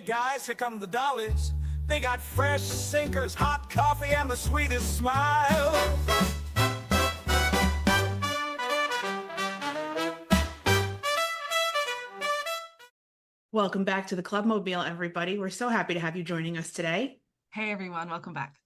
guys, here come the dollies. They got fresh sinkers, hot coffee, and the sweetest smile. Welcome back to the Clubmobile, everybody. We're so happy to have you joining us today. Hey, everyone. Welcome back.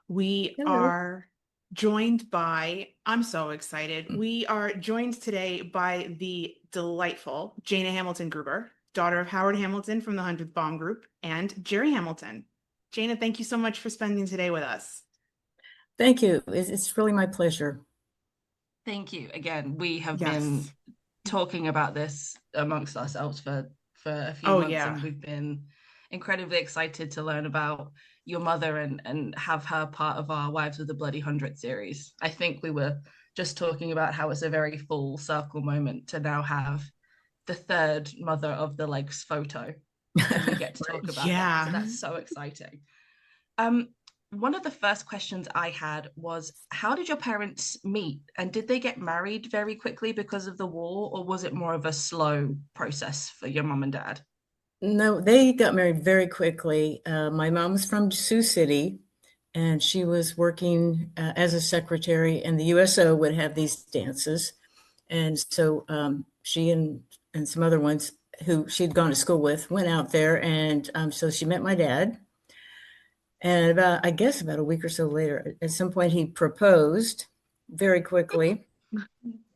We are joined by, I'm so excited. We are joined today by the delightful Jana Hamilton Gruber, daughter of Howard Hamilton from the Hundredth Bomb Group, and Gerry Hamilton. Jana, thank you so much for spending today with us. Thank you. It's really my pleasure. Thank you. Again, we have been talking about this amongst ourselves for a few months, and we've been incredibly excited to learn about your mother and have her part of our Wives of the Bloody Hundredth series. I think we were just talking about how it's a very full circle moment to now have the third mother of the legs photo. And we get to talk about that. So that's so exciting. One of the first questions I had was, how did your parents meet? And did they get married very quickly because of the war, or was it more of a slow process for your mom and dad? No, they got married very quickly. My mom was from Sioux City, and she was working as a secretary, and the USO would have these dances. And so she and some other ones who she'd gone to school with went out there, and so she met my dad. And about a week or so later, at some point, he proposed very quickly.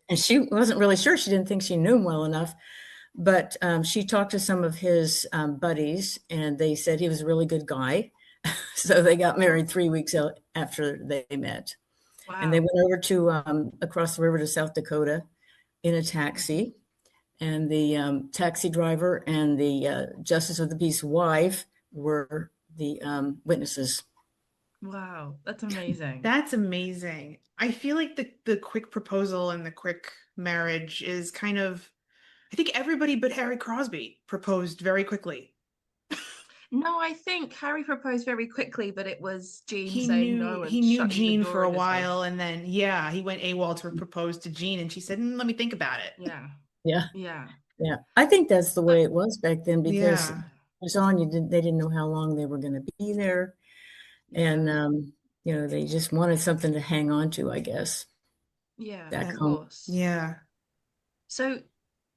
And she wasn't really sure. She didn't think she knew him well enough. But she talked to some of his buddies, and they said he was a really good guy. So they got married 3 weeks after they met. Wow. And they went over to across the river to South Dakota in a taxi. And the taxi driver and the Justice of the Peace wife were the witnesses. Wow, that's amazing. That's amazing. I feel like the quick proposal and the quick marriage is kind of, I think everybody but Harry Crosby proposed very quickly. No, I think Harry proposed very quickly, but it was Jean saying no. And he knew Jean for a while, and then he went AWOL to propose to Jean, and she said, "Let me think about it." Yeah. I think that's the way it was back then, because it was on. They didn't know how long they were going to be there, and they just wanted something to hang on to, I guess. Yeah, back of home. course. Yeah. So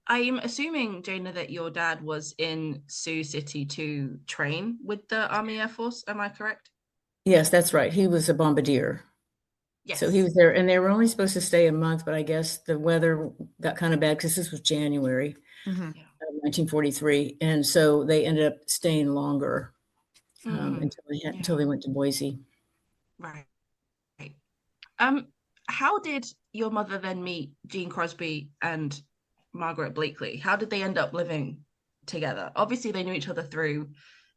I'm assuming, Jana, that your dad was in Sioux City to train with the Army Air Force. Am I correct? Yes, that's right. He was a bombardier. Yes. So he was there, and they were only supposed to stay a month, but I guess the weather got kind of bad because this was January of 1943. And so they ended up staying longer until they went to Boise. Right. How did your mother then meet Jean Crosby and Margaret Bleakley? How did they end up living together? Obviously, they knew each other through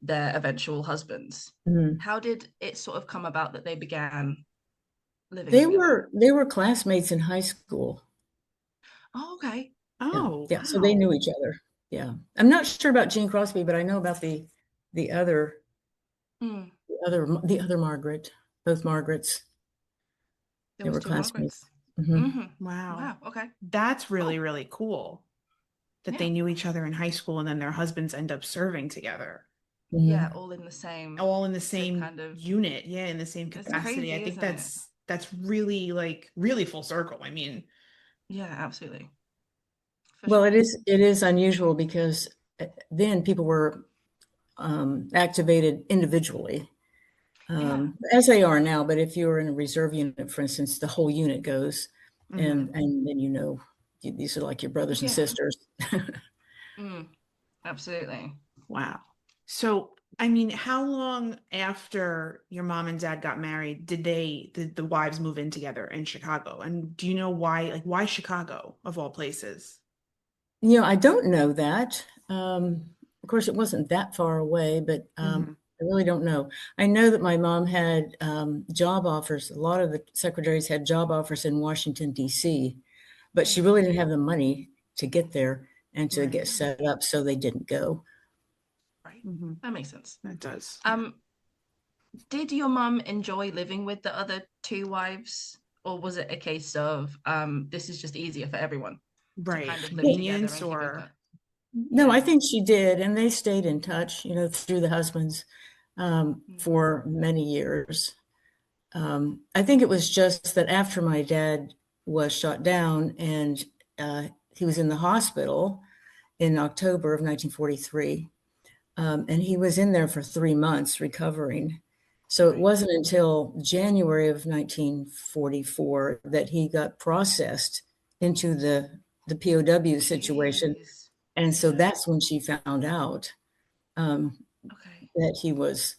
their eventual husbands. How did it sort of come about that they began living together? They were classmates in high school. Oh, okay. Yeah. So they knew each other. Yeah. I'm not sure about Jean Crosby, but I know about the other Margaret, both Margarets. They were classmates. Wow. Okay. That's really, really cool that they knew each other in high school, and then their husbands end up serving together. Yeah, all in the same kind of unit. Yeah, in the same capacity. Crazy, I think that's really, like, really full circle. I mean, yeah, absolutely. Well, it is unusual because then people were activated individually. As they are now, but if you're in a reserve unit, for instance, the whole unit goes, and then these are like your brothers and sisters. Absolutely. Wow. So, I mean, how long after your mom and dad got married did the wives move in together in Chicago? And do you know why? Like, why Chicago of all places? I don't know that. Of course, it wasn't that far away, but I really don't know. I know that my mom had job offers. A lot of the secretaries had job offers in Washington, D.C., but she really didn't have the money to get there and to get set up, so they didn't go. Right. That makes sense. That does. Did your mom enjoy living with the other two wives, or was it a case of this is just easier for everyone? Right. To kind of live Convenience together and keep in touch? No, I think she did, and they stayed in touch, through the husbands for many years. I think it was just that after my dad was shot down and he was in the hospital in October of 1943, and he was in there for 3 months recovering. So it wasn't until January of 1944 that he got processed into the POW situation. Jeez. And so that's when she found out that he was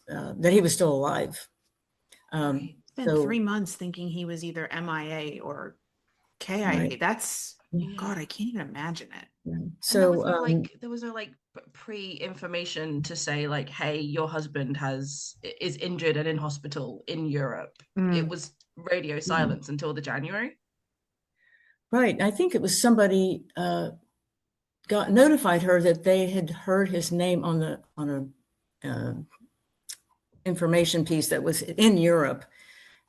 still alive. Spent 3 months thinking he was either MIA or KIA. Right. That's God, I can't even imagine it. Yeah. So there was no pre-information to say like, hey, your husband is injured and in hospital in Europe. It was radio silence until the January. Right. I think it was somebody notified her that they had heard his name on a information piece that was in Europe.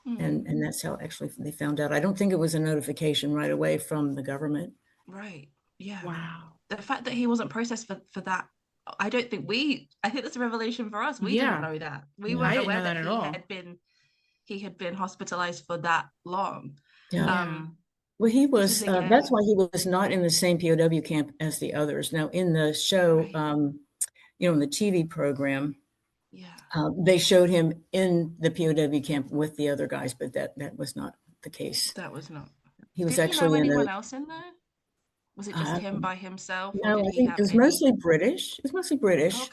And that's how actually they found out. I don't think it was a notification right away from the government. Right. Yeah. Wow. The fact that he wasn't processed for that, I think that's a revelation for us. We didn't know that. We weren't aware that he had been hospitalized for that long. Yeah. Well, he was, that's why he was not in the same POW camp as the others. Now in the show, in the TV program, they showed him in the POW camp with the other guys, but that was not the case. That was not. He was Did actually he know anyone else in there? Was it just him by himself? No, I think it was mostly British. It was mostly British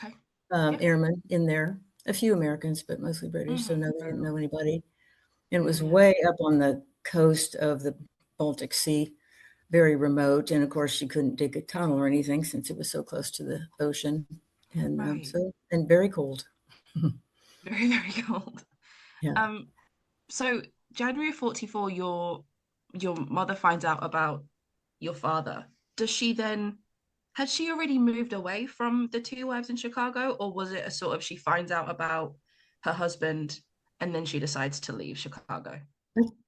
airmen in there. A few Americans, but mostly British. So no, they didn't know anybody. And it was way up on the coast of the Baltic Sea, very remote. And of course, she couldn't dig a tunnel or anything since it was so close to the ocean, and and very cold. Very, very cold. Yeah. So January 44, your mother finds out about your father. Had she already moved away from the two wives in Chicago, or was it a sort of she finds out about her husband and then she decides to leave Chicago?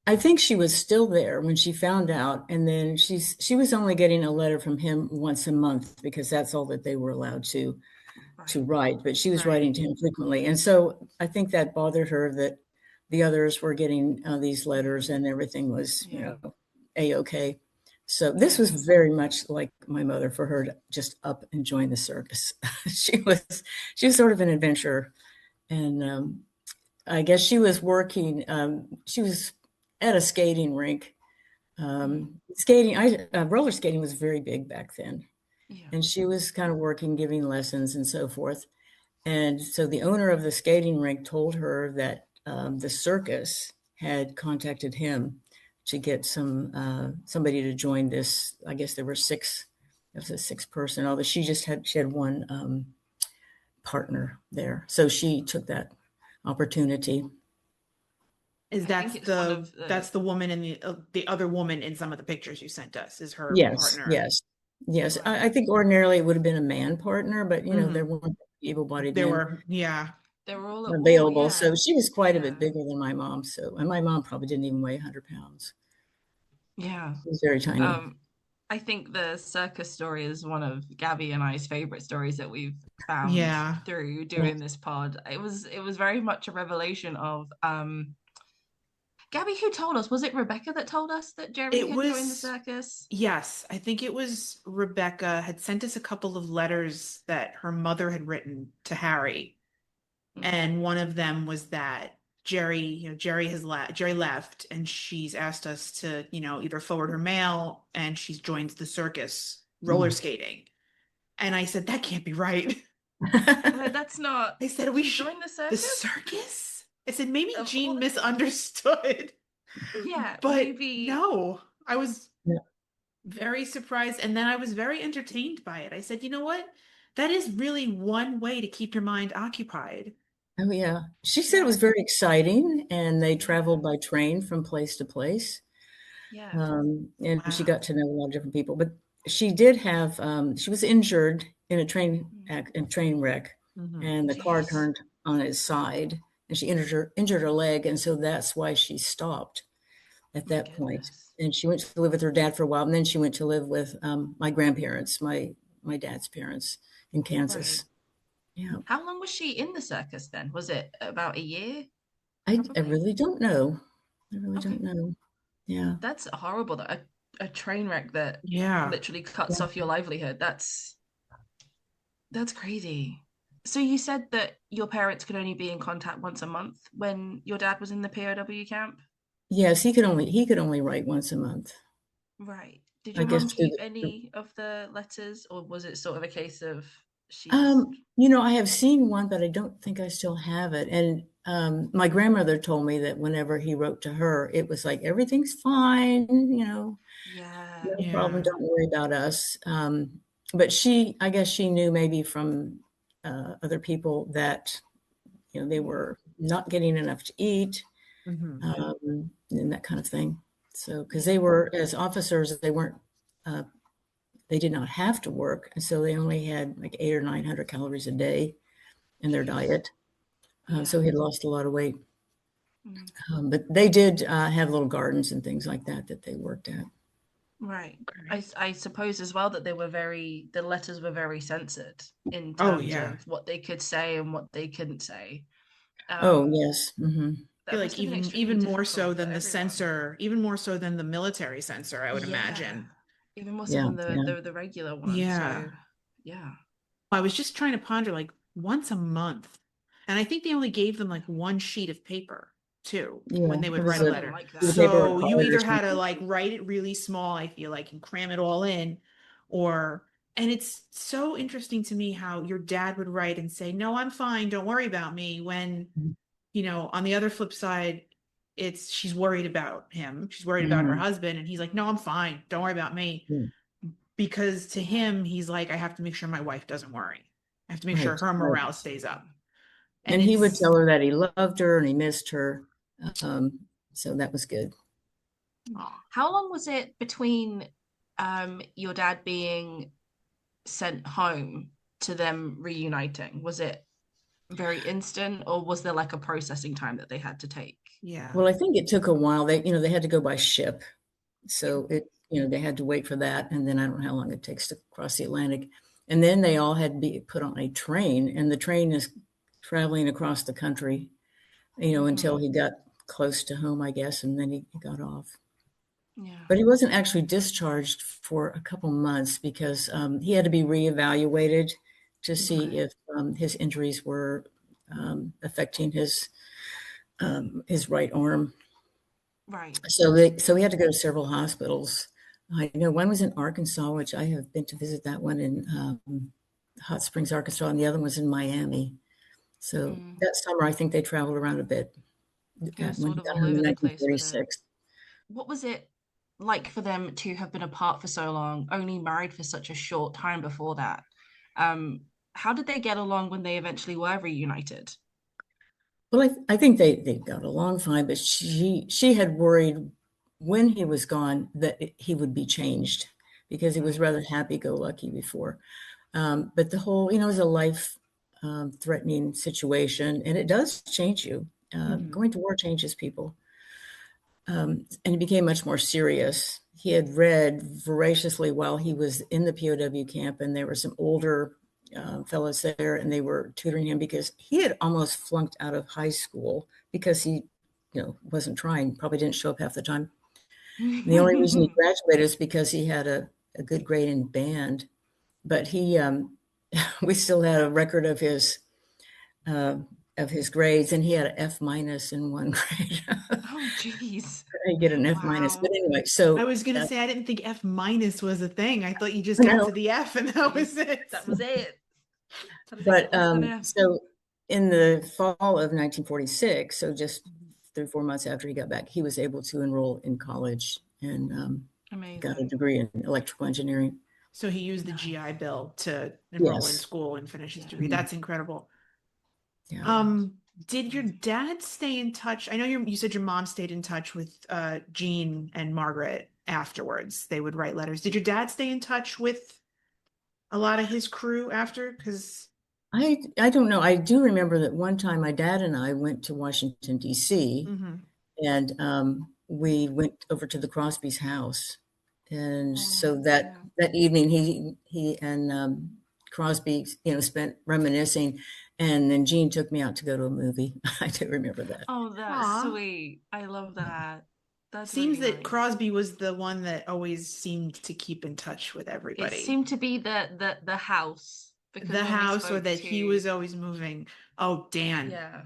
I think she was still there when she found out, and then she was only getting a letter from him once a month because that's all that they were allowed to write, but she was writing to him frequently. And so I think that bothered her that the others were getting these letters and everything was, A-okay. So this was very much like my mother for her to just up and join the circus. She was sort of an adventurer. And I guess she was working, she was at a skating rink. Roller skating was very big back then. Yeah. And she was kind of working, giving lessons and so forth. And so the owner of the skating rink told her that the circus had contacted him to get somebody to join this. I guess there were six. It was a 6-person. Although she had one partner there, so she took that opportunity. That's the woman in the other woman in some of the pictures you sent us is her partner? Yes. I think ordinarily it would have been a man partner, but there weren't able-bodied men. They were all available. So she was quite a bit bigger than my mom. And my mom probably didn't even weigh 100 pounds. Yeah. She was very tiny. I think the circus story is one of Gabby and I's favorite stories that we've found through doing this pod. It was very much a revelation of Gabby, who told us? Was it Rebecca that told us that Gerry had joined the circus? Yes, I think it was Rebecca had sent us a couple of letters that her mother had written to Harry. And one of them was that Gerry left, and she's asked us to, either forward her mail, and she's joined the circus roller skating. And I said, that can't be right. That's not. They said, we joined the circus? The circus? I said, maybe Jean misunderstood. Yeah, but maybe. No, I was very surprised. And then I was very entertained by it. I said, you know what? That is really one way to keep your mind occupied. Oh, yeah. She said it was very exciting, and they traveled by train from place to place. Yeah. And she got to know a lot of different people. But she did have, she was injured in a train wreck, and the car turned on its side, and she injured her leg. And so that's why she stopped at that point. And she went to live with her dad for a while, and then she went to live with my grandparents, my my dad's parents in Kansas. Right. Yeah. How long was she in the circus then? Was it about a year? I really don't know. I really don't know. Yeah. That's horrible. That a train wreck that literally cuts Yeah. off your livelihood. That's crazy. So you said that your parents could only be in contact once a month when your dad was in the POW camp? Yes, he could only write once a month. Right. Did your mom keep any of the letters, or was it sort of a case of she just... I have seen one, but I don't think I still have it. And my grandmother told me that whenever he wrote to her, it was like, everything's fine, no problem, don't worry about us. But I guess she knew maybe from other people that, they were not getting enough to eat, and that kind of thing. So, because they were, as officers, they did not have to work. And so they only had like 800 or 900 calories a day in their diet. So he had lost a lot of weight. But they did have little gardens and things like that they worked at. Right. I suppose as well that the letters were very censored in terms of what they could say and what they couldn't say. Yes. Mm-hmm. I feel like even more so than the censor, even more so than the military censor, I would imagine. Even more so than the regular one. Yeah. So, yeah. I was just trying to ponder, like, once a month. And I think they only gave them like one sheet of paper too, when they would write a letter. So you either had to like write it really small, I feel like, and cram it all in, and it's so interesting to me how your dad would write and say, no, I'm fine, don't worry about me. When, on the other flip side, she's worried about him. She's worried about her husband. And he's like, no, I'm fine. Don't worry about me. Because to him, he's like, I have to make sure my wife doesn't worry. I have to make sure her morale stays up. And he would tell her that he loved her and he missed her. So that was good. How long was it between your dad being sent home to them reuniting? Was it very instant, or was there like a processing time that they had to take? Yeah. Well, I think it took a while. They had to go by ship. So they had to wait for that. And then I don't know how long it takes to cross the Atlantic. And then they all had to be put on a train, and the train is traveling across the country, until he got close to home, I guess, and then he got off. Yeah. But he wasn't actually discharged for a couple months because he had to be reevaluated to see if his injuries were affecting his right arm. Right. So he had to go to several hospitals. I know one was in Arkansas, which I have been to visit that one in Hot Springs, Arkansas, and the other one was in Miami. So that summer, I think they traveled around a bit. Sort of all over the place. What was it like for them to have been apart for so long, only married for such a short time before that? How did they get along when they eventually were reunited? Well, I think they got along fine, but she had worried when he was gone that he would be changed because he was rather happy-go-lucky before. But the whole, it was a life-threatening situation, and it does change you. Going to war changes people. And he became much more serious. He had read voraciously while he was in the POW camp, and there were some older fellows there, and they were tutoring him because he had almost flunked out of high school because he, wasn't trying, probably didn't show up half the time. And the only reason he graduated is because he had a good grade in band. But he, we still had a record of his grades, and he had an F- in one grade. Oh, geez. I get an F-. But anyway, so I was gonna say I didn't think F- was a thing. I thought you just got to the F and that was it. That was it. But so in the fall of 1946, so just 3 or 4 months after he got back, he was able to enroll in college and got a degree in electrical engineering. So he used the GI Bill to enroll in school and finish his degree. That's incredible. Yeah. Did your dad stay in touch? I know you said your mom stayed in touch with Jean and Margaret afterwards. They would write letters. Did your dad stay in touch with a lot of his crew after? Because I don't know. I do remember that one time my dad and I went to Washington, D.C., and we went over to the Crosby's house. And so that evening, he and Crosby, spent reminiscing, and then Jean took me out to go to a movie. I do remember that. Oh, that's sweet. I love that. That's Seems really that nice. Crosby was the one that always seemed to keep in touch with everybody. It seemed to be the house. Because the house, or that he was always moving. Oh, Dan. Yeah.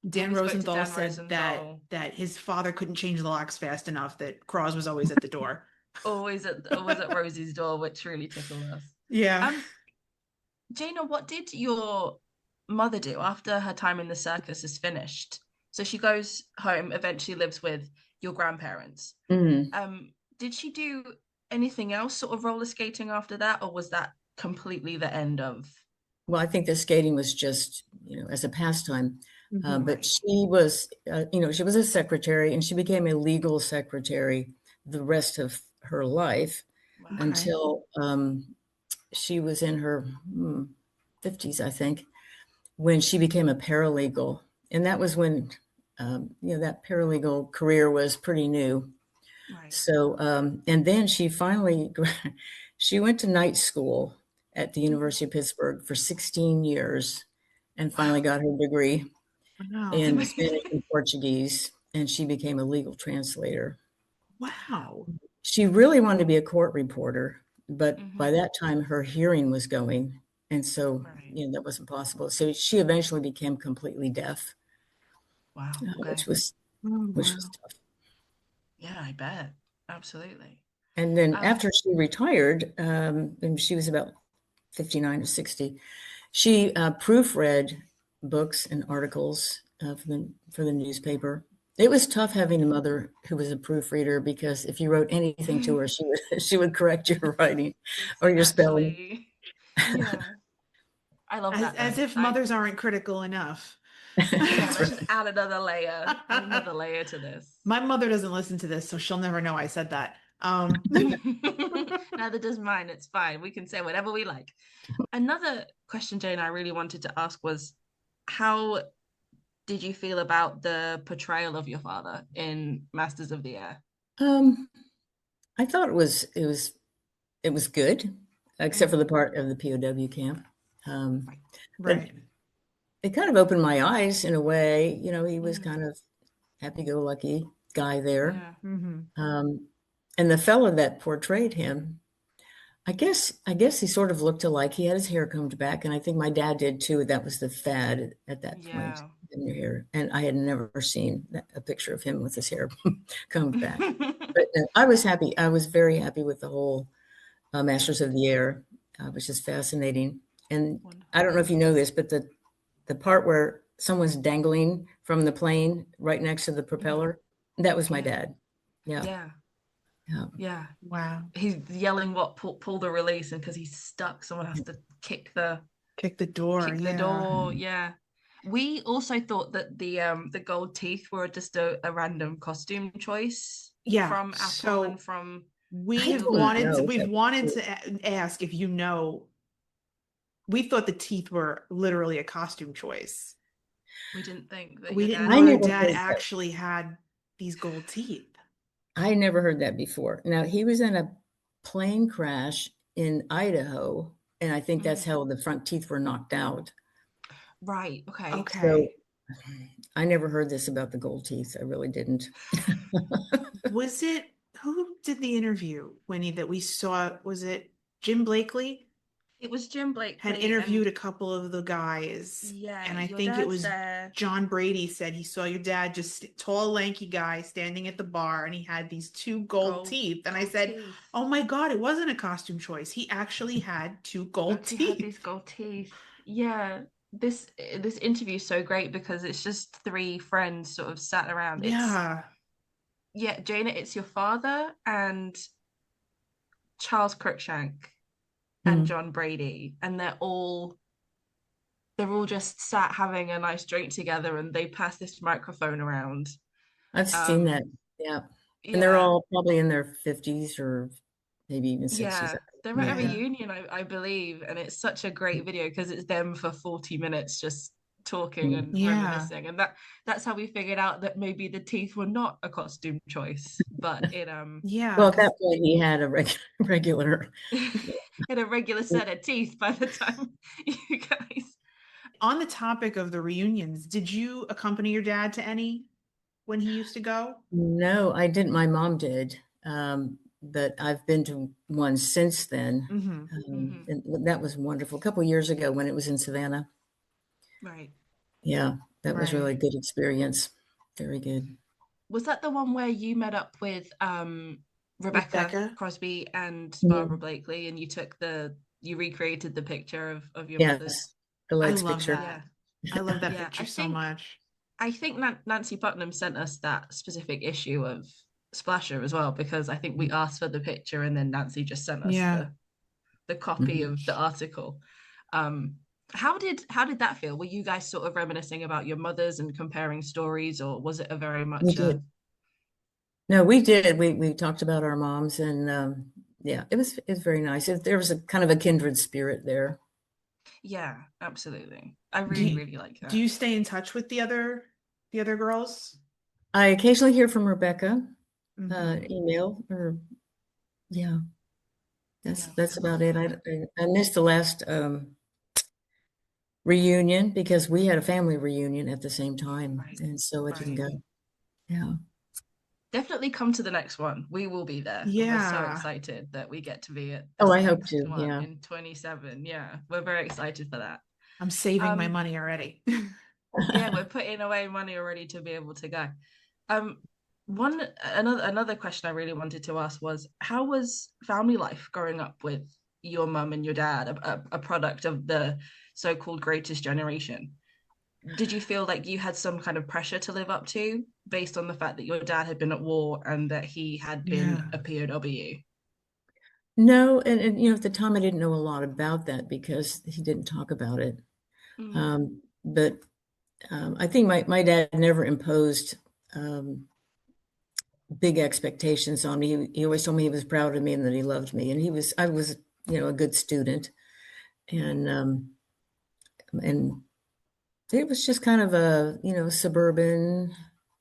Dan Rosenthal said that his father couldn't change the locks fast enough, that Cros was always at the door. always at Rosie's door, which really tickled us. Yeah. Jana, what did your mother do after her time in the circus is finished? So she goes home, eventually lives with your grandparents. Mm-hmm. Did she do anything else, sort of roller skating after that, or was that completely the end of? Well, I think the skating was just, as a pastime. Mm-hmm. But she was, she was a secretary, and she became a legal secretary the rest of her life until she was in her 50s, I think, when she became a paralegal. And that was when, that paralegal career was pretty new. Right. So, and then she she went to night school at the University of Pittsburgh for 16 years and finally got her degree in Spanish and Portuguese, and she became a legal translator. Wow. She really wanted to be a court reporter, but by that time her hearing was going, and so that wasn't possible. So she eventually became completely deaf. Wow. Which was tough. Yeah, I bet. Absolutely. And then after she retired, and she was about 59 or 60, she proofread books and articles for the newspaper. It was tough having a mother who was a proofreader, because if you wrote anything to her, she would correct your writing or your spelling. Yeah, I love that. As if mothers aren't critical enough. Let's just add another layer to this. My mother doesn't listen to this, so she'll never know I said that. Neither does mine. It's fine. We can say whatever we like. Another question, Jane, I really wanted to ask was, how did you feel about the portrayal of your father in Masters of the Air? I thought it was good, except for the part of the POW camp. Right. It kind of opened my eyes in a way. He was kind of happy-go-lucky guy there. Yeah. Mm-hmm. And the fellow that portrayed him, I guess he sort of looked alike. He had his hair combed back, and I think my dad did too. That was the fad at that point, in your hair. And I had never seen a picture of him with his hair combed back. But I was happy. I was very happy with the whole Masters of the Air, which is fascinating. And I don't know if you know this, but the part where someone's dangling from the plane right next to the propeller, that was my dad. Yeah. Wow. He's yelling pull the release, and because he's stuck, someone has to kick the door. Yeah. We also thought that the gold teeth were just a random costume choice. Yeah. From Apple and from. We've wanted to ask if you know. We thought the teeth were literally a costume choice. We didn't think that. We didn't know your dad actually had these gold teeth. I never heard that before. Now, he was in a plane crash in Idaho, and I think that's how the front teeth were knocked out. Right. Okay. So I never heard this about the gold teeth. I really didn't. Was it, who did the interview, Winnie, that we saw? Was it Jim Blakely? It was Jim Blakely. Had interviewed a couple of the guys. Yeah. And I think it was John Brady said he saw your dad, just tall, lanky guy standing at the bar, and he had these two gold teeth. And I said, oh my God, it wasn't a costume choice. He actually had two gold teeth. He had these gold teeth. Yeah. This interview is so great because it's just three friends sort of sat around. Yeah, Jana, it's your father and Charles Cruikshank and John Brady, and they're all just sat having a nice drink together, and they pass this microphone around. I've seen that. Yeah. And they're all probably in their 50s or maybe even 60s. Yeah, they're at a reunion, I believe, and it's such a great video because it's them for 40 minutes just talking and reminiscing, and that's how we figured out that maybe the teeth were not a costume choice, but it well, at that point he had a regular had a regular set of teeth by the time you guys. On the topic of the reunions, did you accompany your dad to any when he used to go? No, I didn't. My mom did, but I've been to one since then. And that was wonderful. A couple of years ago when it was in Savannah. Right. Yeah, that was really a good experience. Very good. Was that the one where you met up with Rebecca Crosby and Barbara Blakely, and you recreated the picture of your mother's? The legs picture. That. I love that picture so much. I think Nancy Putnam sent us that specific issue of Splasher as well, because I think we asked for the picture and then Nancy just sent us the copy of the article. How did that feel? Were you guys sort of reminiscing about your mothers and comparing stories, or was it a very much No, we did. We talked about our moms, and it was very nice. There was a kind of a kindred spirit there. Yeah, absolutely. I really like that. Do you stay in touch with the other girls? I occasionally hear from Rebecca, email, or that's about it. I missed the last reunion because we had a family reunion at the same time, and so it didn't go. Yeah. Definitely come to the next one. We will be there. Yeah. We're so excited that we get to be at I hope to. Yeah. In 27. Yeah. We're very excited for that. I'm saving my money already. Yeah, we're putting away money already to be able to go. Another question I really wanted to ask was, how was family life growing up with your mum and your dad, a product of the so-called greatest generation? Did you feel like you had some kind of pressure to live up to based on the fact that your dad had been at war and that he had been a POW? No, and at the time I didn't know a lot about that because he didn't talk about it. But I think my dad never imposed big expectations on me. He always told me he was proud of me and that he loved me, and I was a good student, and it was just kind of a suburban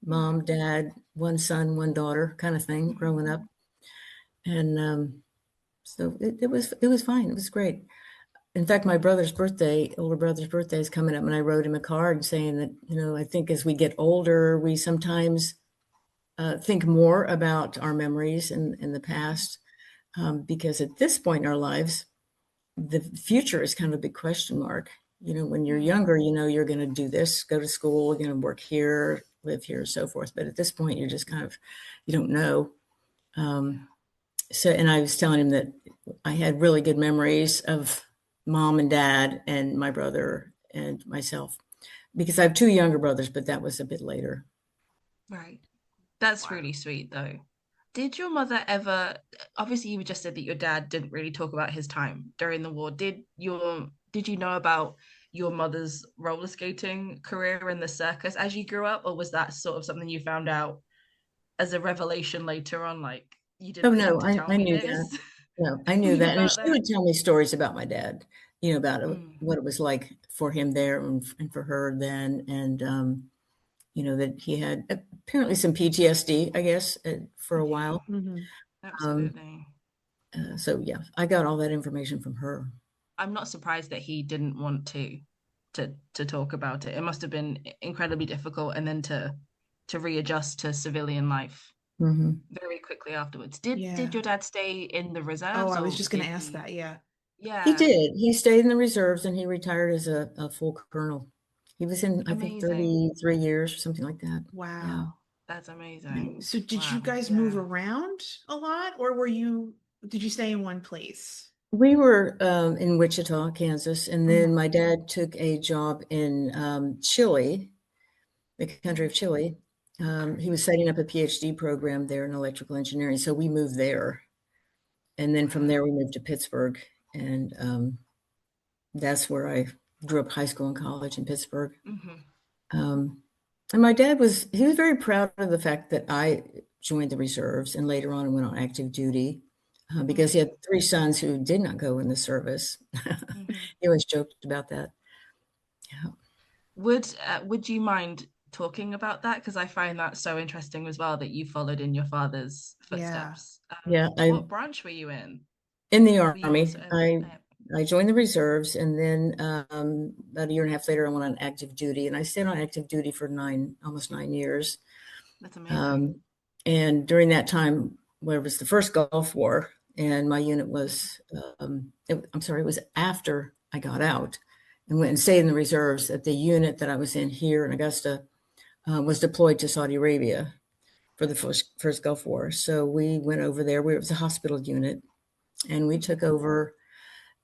mom, dad, one son, one daughter kind of thing growing up, and so it was fine. It was great. In fact, my older brother's birthday is coming up, and I wrote him a card saying that I think as we get older, we sometimes think more about our memories in the past, because at this point in our lives, the future is kind of a big question mark. When you're younger, you're going to do this, go to school, you're going to work here, live here, so forth. But at this point, you're just kind of, you don't know. And I was telling him that I had really good memories of mom and dad and my brother and myself, because I have two younger brothers, but that was a bit later. Right. That's really sweet, though. Did your mother ever, obviously you just said that your dad didn't really talk about his time during the war. Did you know about your mother's roller skating career in the circus as you grew up, or was that sort of something you found out as a revelation later on? Like, you didn't have to tell me this? No, I knew that. And she would tell me stories about my dad, about what it was like for him there and for her then. And, that he had apparently some PTSD, I guess, for a while. Absolutely. So, yeah, I got all that information from her. I'm not surprised that he didn't want to talk about it. It must have been incredibly difficult, and then to readjust to civilian life very quickly afterwards. Did your dad stay in the reserves? Oh, I was just going to ask that. Yeah. He did. He stayed in the reserves, and he retired as a full colonel. He was in, I think, 33 years or something like that. Wow. Yeah. That's amazing. So did you guys move around a lot, or did you stay in one place? We were in Wichita, Kansas, and then my dad took a job in Chile, the country of Chile. He was setting up a PhD program there in electrical engineering, so we moved there. And then from there, we moved to Pittsburgh, and that's where I grew up, high school and college in Pittsburgh. And my dad was very proud of the fact that I joined the reserves and later on went on active duty. Because he had three sons who did not go in the service. He always joked about that. Yeah. Would you mind talking about that? Because I find that so interesting as well, that you followed in your father's footsteps. What branch were you in the Army? I joined the reserves, and then about a year and a half later, I went on active duty, and I stayed on active duty for almost 9 years. That's amazing. And during that time, where it was the first Gulf War, and my unit was, it was after I got out and went and stayed in the reserves, that the unit that I was in here in Augusta was deployed to Saudi Arabia for the first Gulf War. So we went over there. It was a hospital unit, and we took over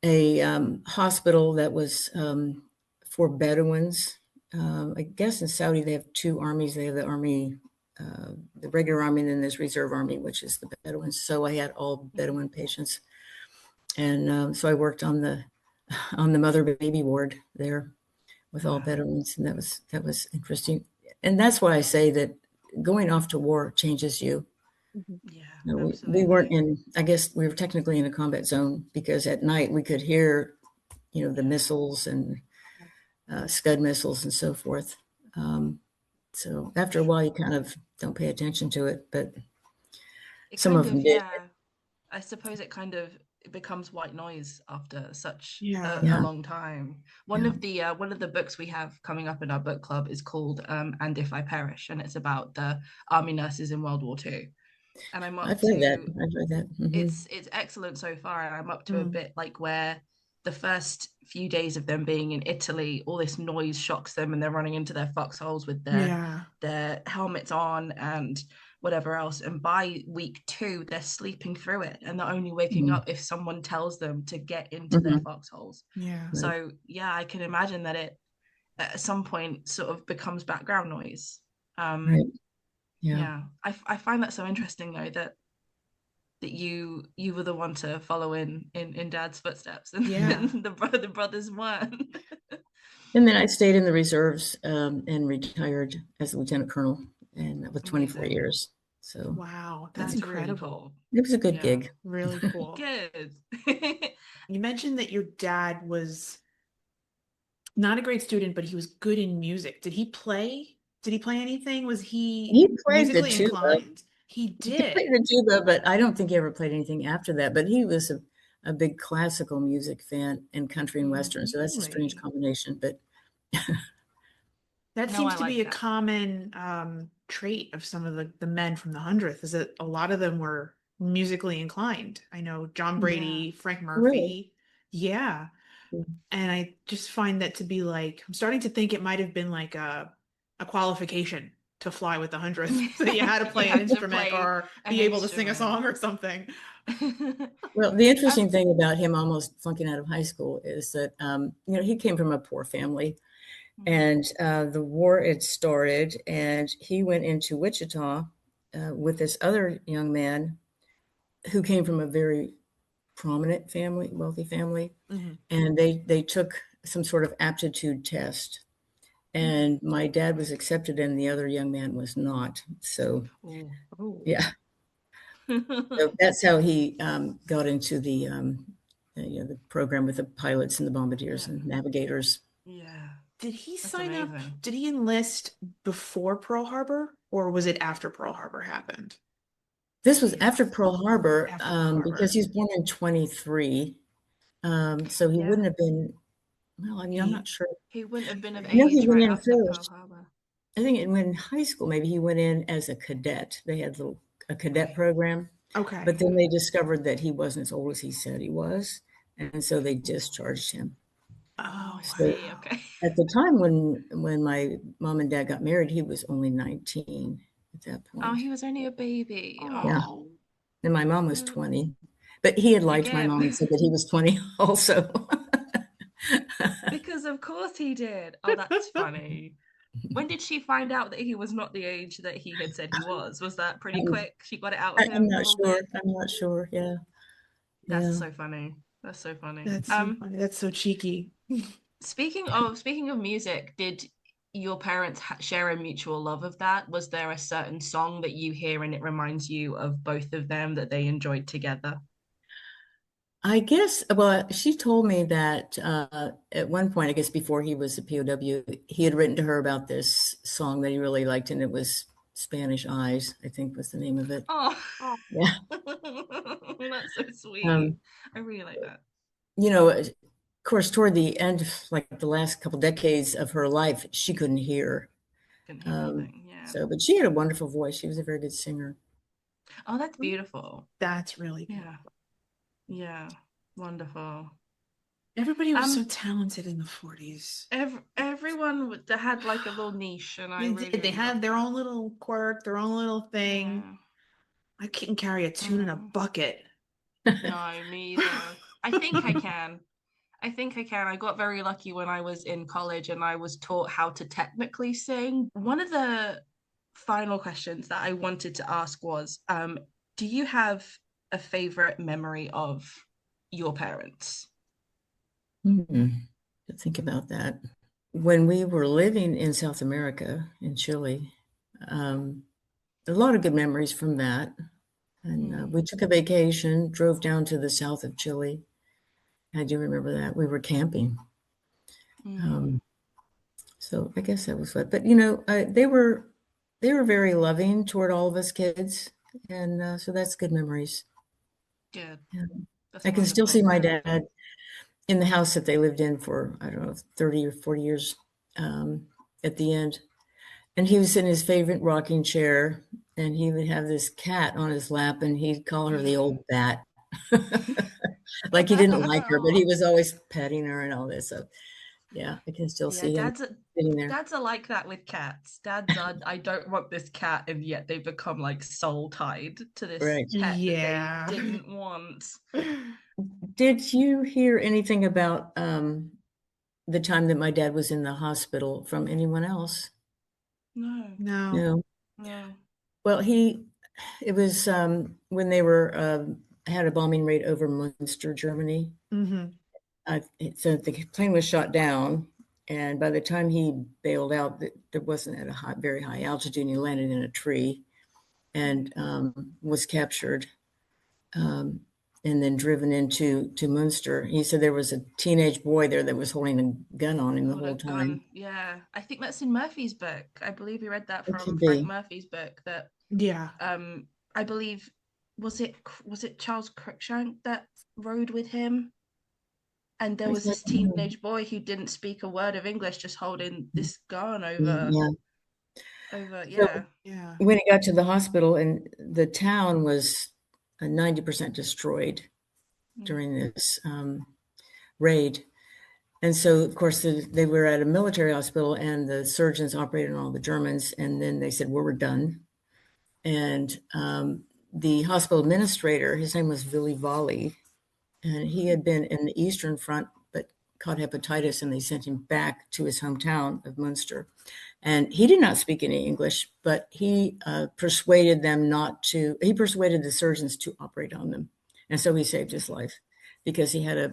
a hospital that was for Bedouins. I guess in Saudi they have two armies. They have the army, the regular army, and then there's reserve army, which is the Bedouins. So I had all Bedouin patients, and so I worked on the mother baby ward there with all Bedouins, and that was interesting. And that's why I say that going off to war changes you. Yeah, we weren't in, I guess we were technically in a combat zone, because at night we could hear, the missiles and Scud missiles and so forth. So after a while, you kind of don't pay attention to it, but some of them did. Yeah, I suppose it kind of becomes white noise after such a long time. One of the books we have coming up in our book club is called "And If I Perish," and it's about the army nurses in World War II. And I've read that. Mm-hmm. It's excellent so far, and I'm up to a bit like where the first few days of them being in Italy, all this noise shocks them, and they're running into their foxholes with their helmets on and whatever else. And by week 2, they're sleeping through it, and they're only waking up if someone tells them to get into their foxholes. Yeah. So I can imagine that it at some point sort of becomes background noise. Right. Yeah. I find that so interesting though, that you were the one to follow in Dad's footsteps, and the brothers weren't. And then I stayed in the reserves and retired as a lieutenant colonel, and with 24 years. So wow, that's incredible. Cool. It was a good gig. Really cool. Good. You mentioned that your dad was not a great student, but he was good in music. Did he play anything? Was he played musically the tuba. inclined? He did. He played the tuba, but I don't think he ever played anything after that. But he was a big classical music fan, and country and western. So that's a strange combination. But that seems to be a common trait of some of the men from the Hundredth, is that a lot of them were musically inclined. I know John Brady, Frank Murphy. Really? Yeah. And I just find that to be like, I'm starting to think it might have been like a qualification to fly with the Hundredth. So you had to play an instrument or be able to sing a song or something. Well, the interesting thing about him almost flunking out of high school is that, he came from a poor family, and the war had started, and he went into Wichita with this other young man who came from a very prominent family, wealthy family. And they took some sort of aptitude test. And my dad was accepted and the other young man was not. So, yeah. So that's how he got into the program with the pilots and the bombardiers and navigators. Yeah. Did he sign up? Did he enlist before Pearl Harbor, or was it after Pearl Harbor happened? This was after Pearl Harbor, because he was born in 23. So he wouldn't have been. Well, I mean, I'm not sure. He wouldn't have been of age. No, he went in after first. Pearl Harbor. I think in high school, maybe he went in as a cadet. They had a cadet program. Okay. But then they discovered that he wasn't as old as he said he was. And so they discharged him. Oh, so okay. At the time when my mom and dad got married, he was only 19 at that point. Oh, he was only a baby. Yeah. And my mom was 20. But he had lied to my mom and said that he was 20 also. Because of course he did. Oh, that's funny. When did she find out that he was not the age that he had said he was? Was that pretty quick? She got it out of him? I'm not sure. I'm not sure. Yeah. That's so funny. That's so funny. That's so funny. That's so cheeky. Speaking of music, did your parents share a mutual love of that? Was there a certain song that you hear and it reminds you of both of them that they enjoyed together? I guess, well, she told me that at one point, I guess before he was a POW, he had written to her about this song that he really liked, and it was Spanish Eyes, I think was the name of it. Oh, yeah. That's so sweet. I really like that. Of course, toward the end, like the last couple decades of her life, she couldn't hear. Anything, yeah. So, but she had a wonderful voice. She was a very good singer. Oh, that's beautiful. That's really beautiful. Yeah, wonderful. Everybody was so talented in the 40s. Everyone had like a little niche, and they had their own little quirk, their own little thing. Yeah. I couldn't carry a tune in a bucket. No, me either. I think I can. I got very lucky when I was in college and I was taught how to technically sing. One of the final questions that I wanted to ask was, do you have a favorite memory of your parents? Think about that. When we were living in South America, in Chile, a lot of good memories from that. And we took a vacation, drove down to the south of Chile. I do remember that. We were camping. So I guess that was what. But, they were very loving toward all of us kids. And so that's good memories. Good. Yeah. I can still see my dad in the house that they lived in for, I don't know, 30 or 40 years at the end. And he was in his favorite rocking chair, and he would have this cat on his lap, and he'd call her the old bat. Like he didn't like her, but he was always petting her and all this. So, yeah, I can still see him sitting there. Dads are like that with cats. Dads are, I don't want this cat, and yet they become like soul tied to this pet that they didn't want. Did you hear anything about the time that my dad was in the hospital from anyone else? No. Well, it was when they had a bombing raid over Munster, Germany. So the plane was shot down, and by the time he bailed out, there wasn't at a very high altitude, and he landed in a tree and was captured. And then driven into Munster. He said there was a teenage boy there that was holding a gun on him the whole time. Yeah, I think that's in Murphy's book. I believe he read that from Frank Murphy's book. That I believe was it Charles Cruikshank that rode with him, and there was this teenage boy who didn't speak a word of English, just holding this gun over. So, when he got to the hospital, and the town was 90% destroyed during this raid. And so, of course, they were at a military hospital, and the surgeons operated on all the Germans. And then they said, well, we're done. And the hospital administrator, his name was Willy Volley, and he had been in the Eastern Front, but caught hepatitis, and they sent him back to his hometown of Munster. And he did not speak any English, but he persuaded the surgeons to operate on them. And so he saved his life because he had a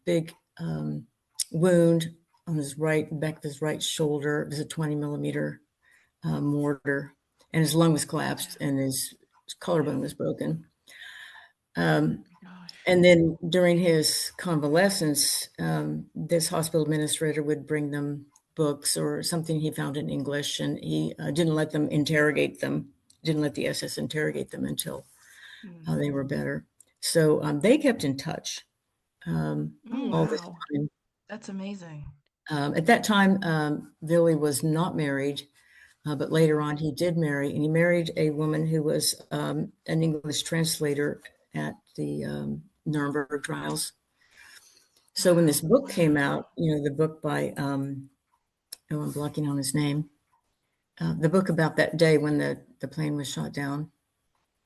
big wound on his back of his right shoulder. It was a 20 millimeter mortar, and his lung was collapsed, and his collarbone was broken. And then during his convalescence, this hospital administrator would bring them books or something he found in English, and he didn't let the SS interrogate them until they were better. So they kept in touch all this time. That's amazing. At that time, Billy was not married, but later on he did marry, and he married a woman who was an English translator at the Nuremberg trials. So when this book came out, the book by I'm blocking on his name. The book about that day when the plane was shot down.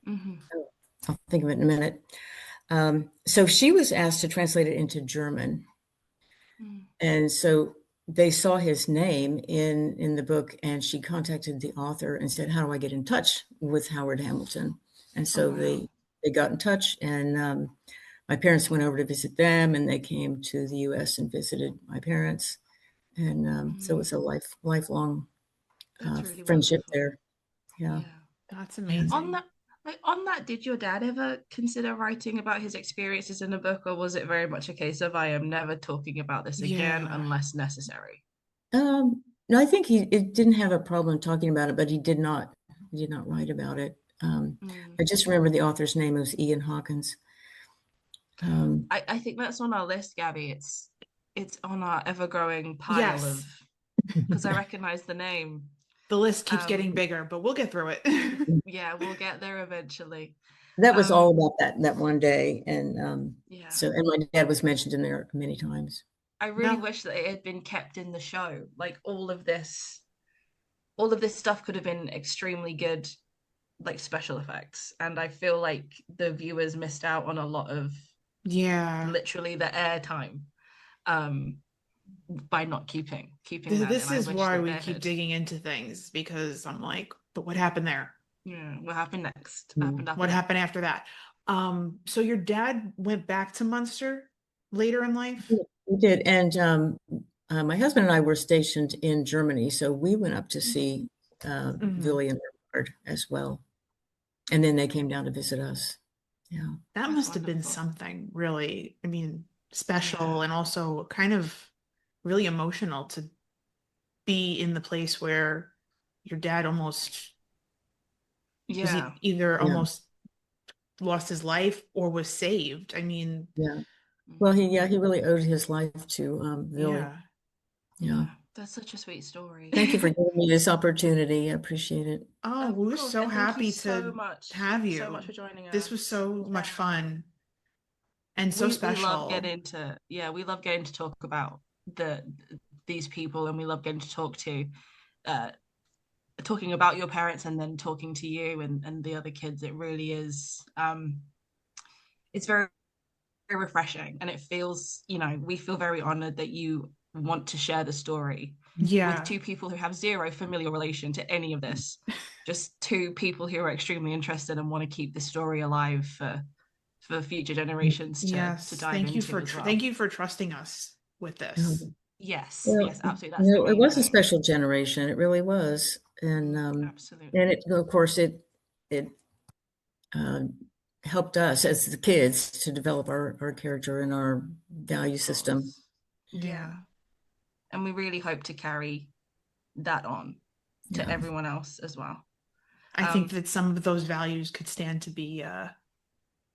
I'll think of it in a minute. So she was asked to translate it into German. And so they saw his name in the book, and she contacted the author and said, how do I get in touch with Howard Hamilton? And so they got in touch, and my parents went over to visit them, and they came to the US and visited my parents. And so it was a lifelong really friendship wonderful. there. Yeah. That's amazing. On that, did your dad ever consider writing about his experiences in a book, or was it very much a case of I am never talking about this again unless necessary? No, I think he didn't have a problem talking about it, but he did not write about it. I just remember the author's name was Ian Hawkins. I think that's on our list, Gabby. It's on our ever-growing pile of, because I recognize the name. The list keeps getting bigger, but we'll get through it. Yeah, we'll get there eventually. That was all about that one day, and so my dad was mentioned in there many times. I really wish that it had been kept in the show. Like all of this stuff could have been extremely good, like special effects, and I feel like the viewers missed out on a lot of literally the airtime by not keeping that. This is why we keep digging into things, because I'm like, but what happened there? Yeah, what happened next? What happened after that? So your dad went back to Munster later in life? We did, and my husband and I were stationed in Germany, so we went up to see Willie and Bernard as well, and then they came down to visit us. Yeah, that must have been something really, I mean, special, and also kind of really emotional to be in the place where your dad almost was either almost lost his life or was saved. I mean, well, he really owed his life to Willie. Yeah. That's such a sweet story. Thank you for giving me this opportunity. I appreciate it. Oh, we're so happy to have you. So much for joining us. This was so much fun and so special. We love getting to talk about these people, and we love getting to talking about your parents and then talking to you and the other kids. It really is it's very, very refreshing, and it feels, we feel very honored that you want to share the story with two people who have zero familial relation to any of this. Just two people who are extremely interested and want to keep the story alive for future generations to dive into as well. Thank you for trusting us with this. Yes, well, yes, absolutely. That's it was a special generation. It really was, and absolutely, and it, of course, it helped us as the kids to develop our character and our value system. Yeah, and we really hope to carry that on to everyone else as well. I think that some of those values could stand to be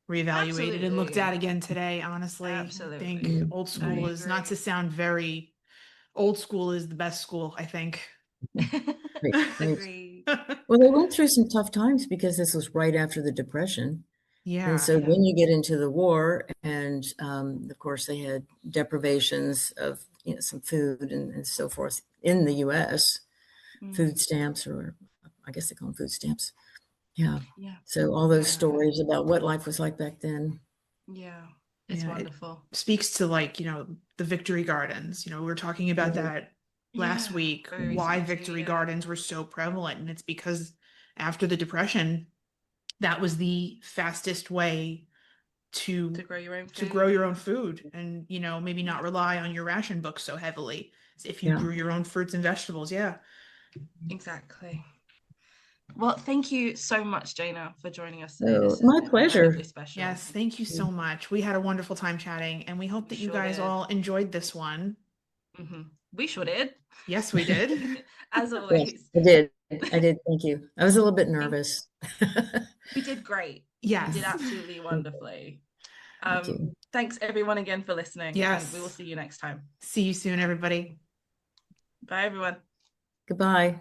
reevaluated and looked at again today, honestly. Absolutely. I think old school is, not to sound very, old school is the best school, I think. Agreed. Well, they went through some tough times because this was right after the Depression. And so when you get into the war, and of course they had deprivations of some food and so forth in the U.S., food stamps, or I guess they call them food stamps. Yeah. So all those stories about what life was like back then. Yeah, it's wonderful. It speaks to, like, the Victory Gardens. We were talking about that last week, why Victory Gardens were so prevalent. And it's because after the Depression, that was the fastest way to grow your own food, and maybe not rely on your ration book so heavily if you grew your own fruits and vegetables. Exactly. Well, thank you so much, Jana, for joining us today. Oh, my pleasure. Yes, thank you so much. We had a wonderful time chatting, and we hope that you guys all enjoyed this one. We sure did. Yes, we did. As always. Yes, I did. Thank you. I was a little bit nervous. We did great. Yes. You did absolutely wonderfully. Thanks everyone again for listening. Yes. And we will see you next time. See you soon, everybody. Bye, everyone. Goodbye.